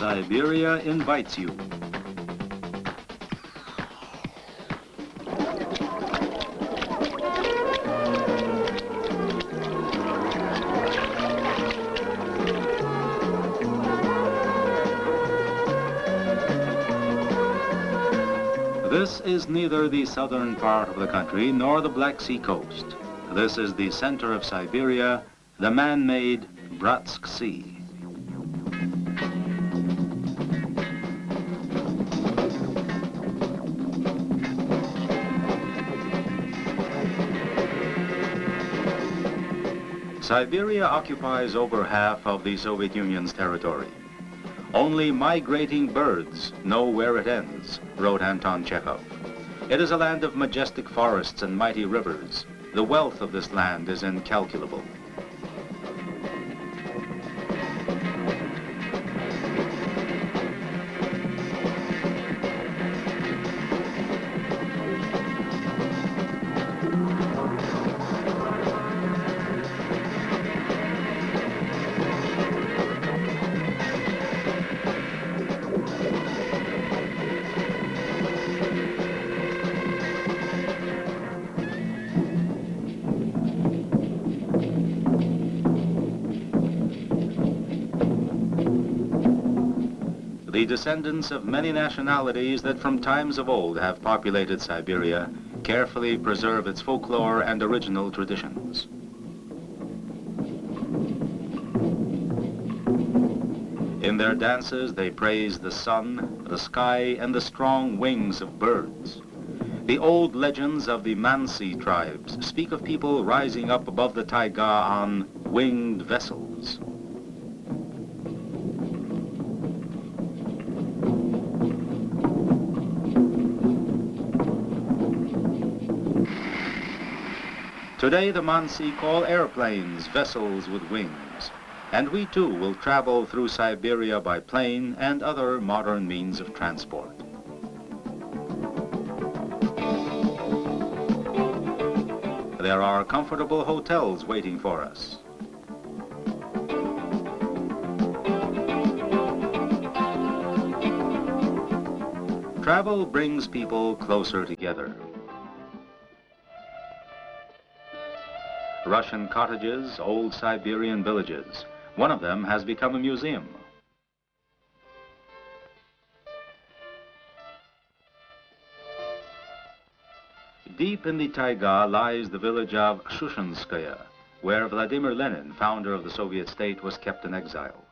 Siberia invites you. This is neither the southern part of the country nor the Black Sea coast. This is the center of Siberia, the man-made Bratsk Sea. Siberia occupies over half of the Soviet Union's territory. Only migrating birds know where it ends, wrote Anton Chekhov. It is a land of majestic forests and mighty rivers. The wealth of this land is incalculable. The descendants of many nationalities that from times of old have populated Siberia carefully preserve its folklore and original traditions. In their dances, they praise the sun, the sky, and the strong wings of birds. The old legends of the Mansi tribes speak of people rising up above the taiga on winged vessels. Today, the Mansi call airplanes vessels with wings, and we too will travel through Siberia by plane and other modern means of transport. There are comfortable hotels waiting for us. Travel brings people closer together. Russian cottages, old Siberian villages. One of them has become a museum. Deep in the taiga lies the village of Shushenskoye, where Vladimir Lenin, founder of the Soviet state, was kept in exile.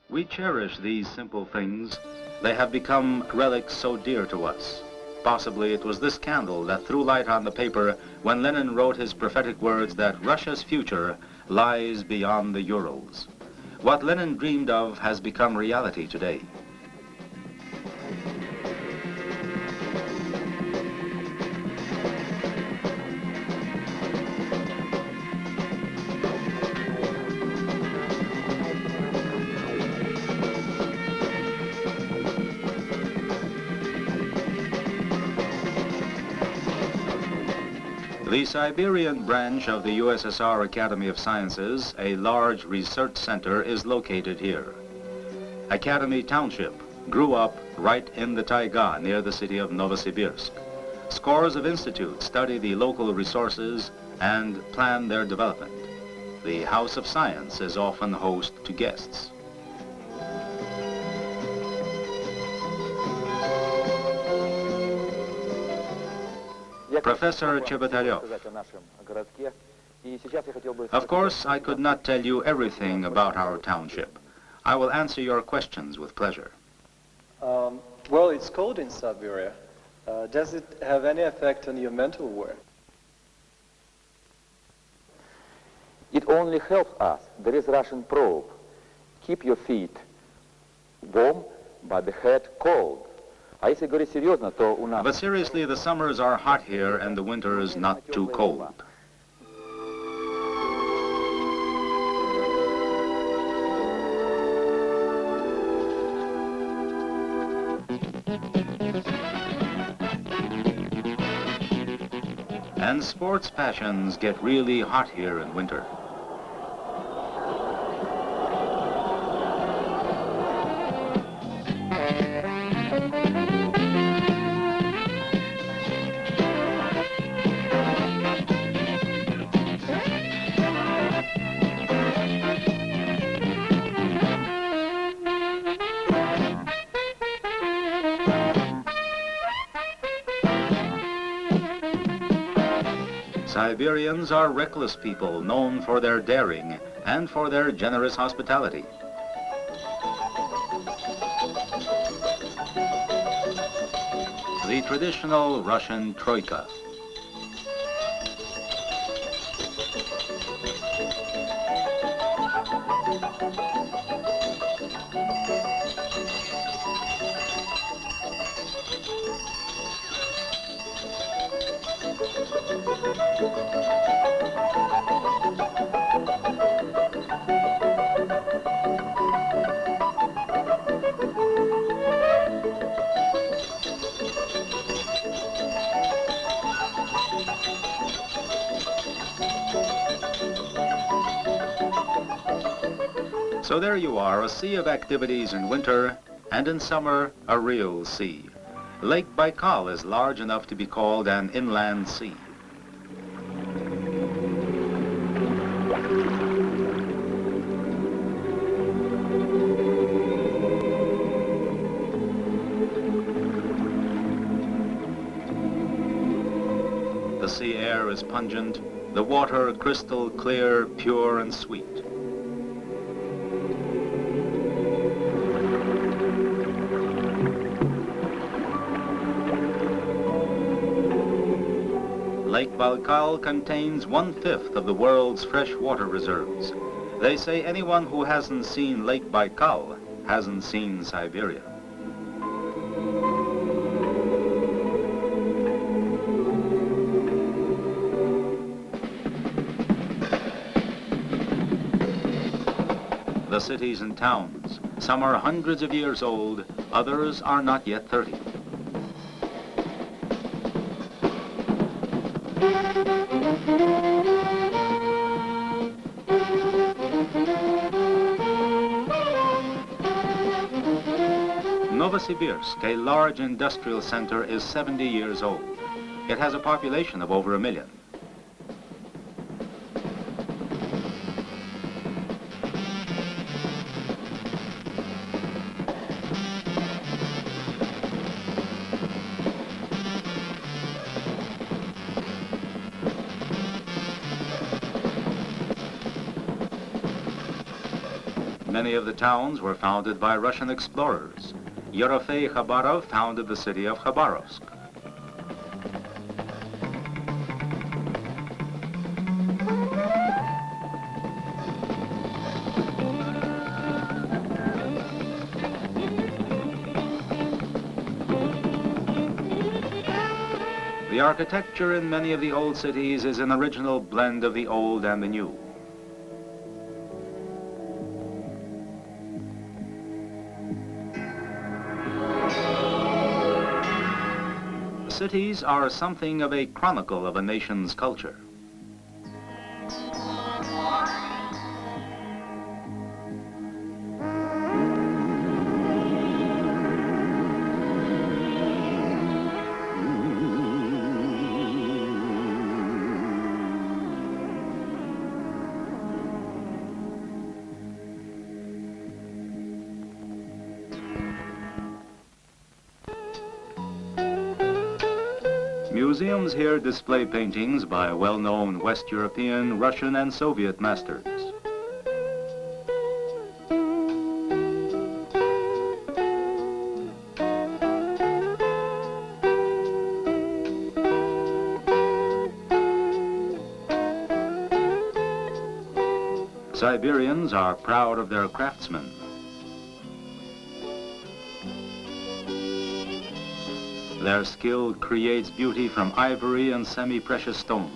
We cherish these simple things. They have become relics so dear to us. Possibly it was this candle that threw light on the paper when Lenin wrote his prophetic words that Russia's future lies beyond the Urals. What Lenin dreamed of has become reality today. The Siberian branch of the USSR Academy of Sciences, a large research center, is located here. Academy Township grew up right in the taiga near the city of Novosibirsk. Scores of institutes study the local resources and plan their development. The House of Science is often host to guests. Professor Chebotaryov. Of course, I could not tell you everything about our township. I will answer your questions with pleasure. Well, it's cold in Siberia. Does it have any effect on your mental work? It only helps us. There is Russian probe. Keep your feet warm, but the head cold. But seriously, the summers are hot here and the winters not too cold. And sports passions get really hot here in winter. Siberians are reckless people known for their daring and for their generous hospitality. The traditional Russian Troika. So there you are, a sea of activities in winter, and in summer, a real sea. Lake Baikal is large enough to be called an inland sea. The sea air is pungent, the water crystal clear, pure and sweet. Lake Baikal contains 1/5 of the world's fresh water reserves. They say anyone who hasn't seen Lake Baikal hasn't seen Siberia. The cities and towns, some are hundreds of years old, others are not yet 30. Novosibirsk, a large industrial center, is 70 years old. It has a population of over 1 million. Many of the towns were founded by Russian explorers. Yerofey Khabarov founded the city of Khabarovsk. The architecture in many of the old cities is an original blend of the old and the new. Cities are something of a chronicle of a nation's culture. Museums here display paintings by well-known West European, Russian, and Soviet masters. Siberians are proud of their craftsmen. Their skill creates beauty from ivory and semi-precious stones.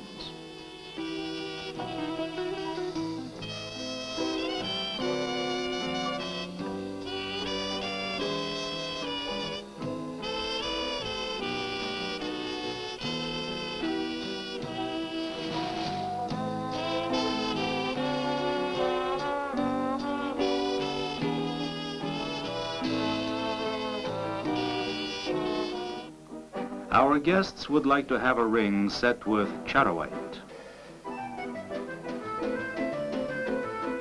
Our guests would like to have a ring set with charoite.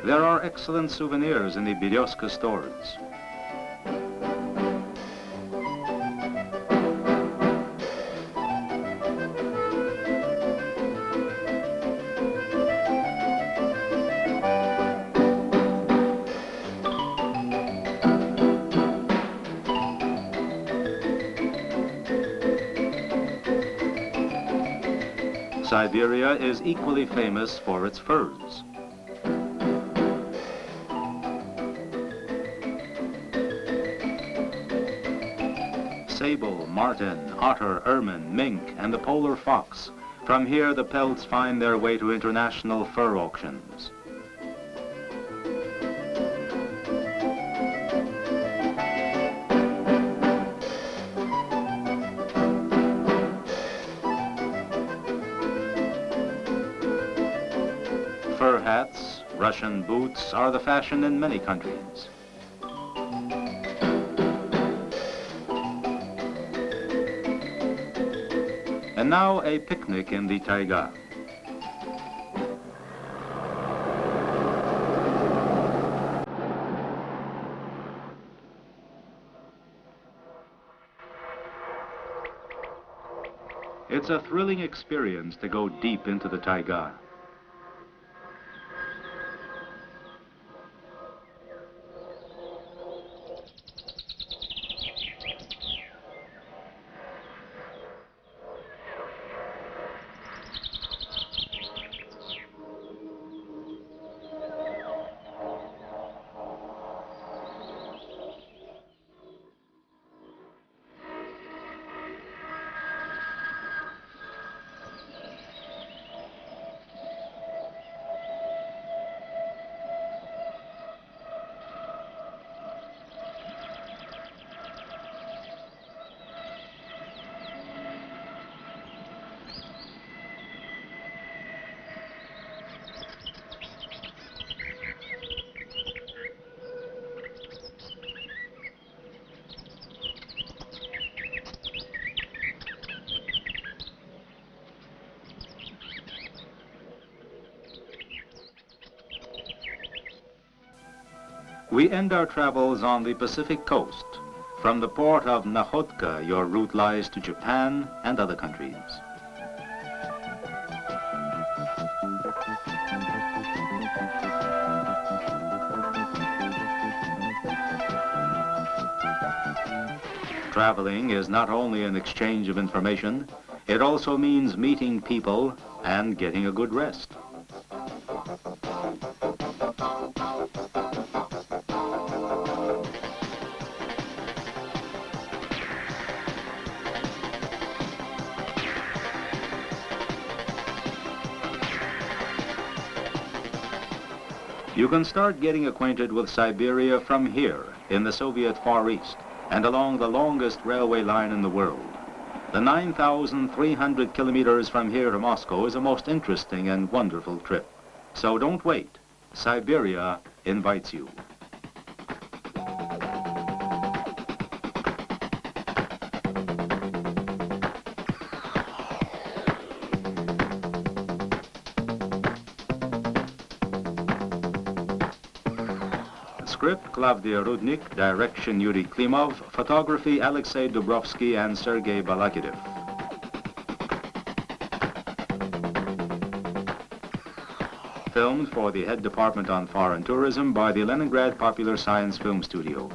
There are excellent souvenirs in the Berezka stores. Siberia is equally famous for its furs. Sable, marten, otter, ermine, mink, and the polar fox. From here, the pelts find their way to international fur auctions. Fur hats, Russian boots are the fashion in many countries. And now a picnic in the taiga. It's a thrilling experience to go deep into the taiga. We end our travels on the Pacific coast. From the port of Nakhodka, your route lies to Japan and other countries. Traveling is not only an exchange of information, it also means meeting people and getting a good rest. You can start getting acquainted with Siberia from here in the Soviet Far East and along the longest railway line in the world. The 9,300 kilometers from here to Moscow is a most interesting and wonderful trip. So don't wait. Siberia invites you. Script, Klavdia Rudnik. Direction, Yuri Klimov. Photography, Alexei Dubrovsky and Sergei Balakirev. Filmed for the Head Department on Foreign Tourism by the Leningrad Popular Science Film Studios.